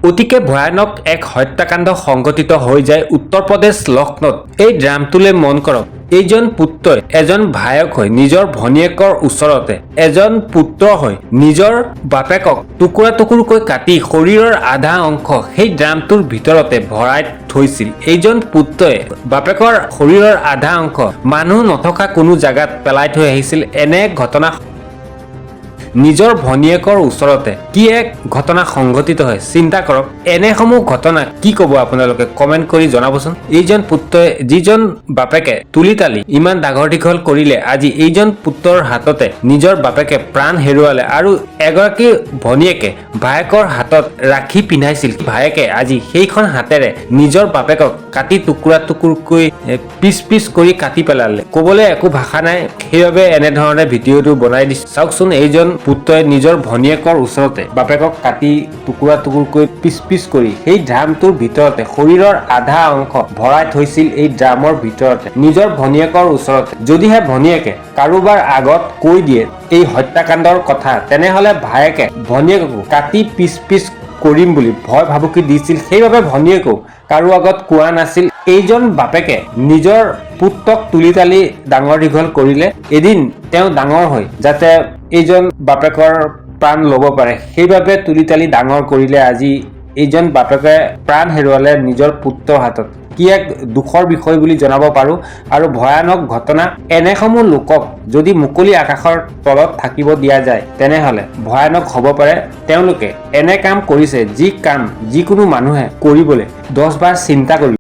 অতিকে ভয়ানক এক হত্যাকাণ্ড সংঘটিত হৈ যায় উত্তৰ প্ৰদেশ লক্ষ্ণৌত। এই ড্ৰামটোলৈ মন কৰক। এইজন পুত্ৰই এজন ভায়ক হৈ নিজৰ ভনীয়েকৰ ওচৰতে এজন পুত্ৰ হৈ নিজৰ বাপেকক টুকুৰা টুকুৰকৈ কাটি শৰীৰৰ আধা অংশ সেই ড্ৰামটোৰ ভিতৰতে ভৰাই থৈছিল। এইজন পুত্ৰই বাপেকৰ শৰীৰৰ আধা অংশ মানুহ নথকা কোনো জাগাত পেলাই থৈ আহিছিল। এনে ঘটনা নিজৰ ভনীয়েকৰ ওচৰতে কি এক ঘটনা সংঘটিত হয় চিন্তা কৰক। এনেসমূহ ঘটনা কি ক'ব আপোনালোকে কমেণ্ট কৰি জনাবচোন। এইজন পুত্ৰই যিজন বাপেকে তুলি তালি ইমান ডাঙৰ দীঘল কৰিলে, আজি এইজন পুত্ৰৰ হাততে নিজৰ বাপেকে প্ৰাণ হেৰুৱালে আৰু এগৰাকী ভনীয়েকে ভায়েকৰ হাতত ৰাখি পিন্ধাইছিল। ভায়েকে আজি সেইখন হাতেৰে নিজৰ বাপেকক কাটি টুকুৰা টুকুৰকৈ পিচ পিচ কৰি কাটি পেলালে। ক'বলৈ একো ভাষা নাই, সেইবাবে এনেধৰণে ভিডিঅ'টো বনাই দিছে। চাওকচোন, এইজন পুত্ৰই নিজৰ ভনীয়েকৰ ওচৰতে বাপেকক কাটি টুকুৰা টুকুৰকৈ পিচ পিচ কৰি সেই ড্ৰামটোৰ ভিতৰতে শৰীৰৰ আধা অংশ ভৰাই থৈছিল। এই ড্ৰামৰ ভিতৰতে নিজৰ ভনীয়েকৰ ওচৰতে। যদিহে ভনীয়েকে কাৰোবাৰ আগত কৈ দিয়ে এই হত্যাকাণ্ডৰ কথা, তেনেহলে ভায়েকে ভনীয়েককো কাটি পিচ পিচ কৰিম বুলি ভয় ভাবুকি দিছিল। সেইবাবে ভনীয়েকেও কাৰো আগত কোৱা নাছিল। এইজন বাপেকে নিজৰ পুত্ৰক তুলি তালি ডাঙৰ দীঘল কৰিলে। এদিন তেওঁ ডাঙৰ হৈ যাতে এইজন বাপেকৰ প্ৰাণ ল'ব পাৰে, সেইবাবে তুলি তালি ডাঙৰ কৰিলে। আজি এইজন বাপেকে প্ৰাণ হেৰুৱালে নিজৰ পুত্ৰৰ হাতত। কি এক দুখৰ বিষয় বুলি জনাব পাৰোঁ আৰু ভয়ানক ঘটনা। এনেসমূহ লোকক যদি মুকলি আকাশৰ তলত থাকিব দিয়া যায় তেনেহলে ভয়ানক হ'ব পাৰে। তেওঁলোকে এনে কাম কৰিছে যি কাম যিকোনো মানুহে কৰিবলৈ 10 বাৰ চিন্তা কৰিব।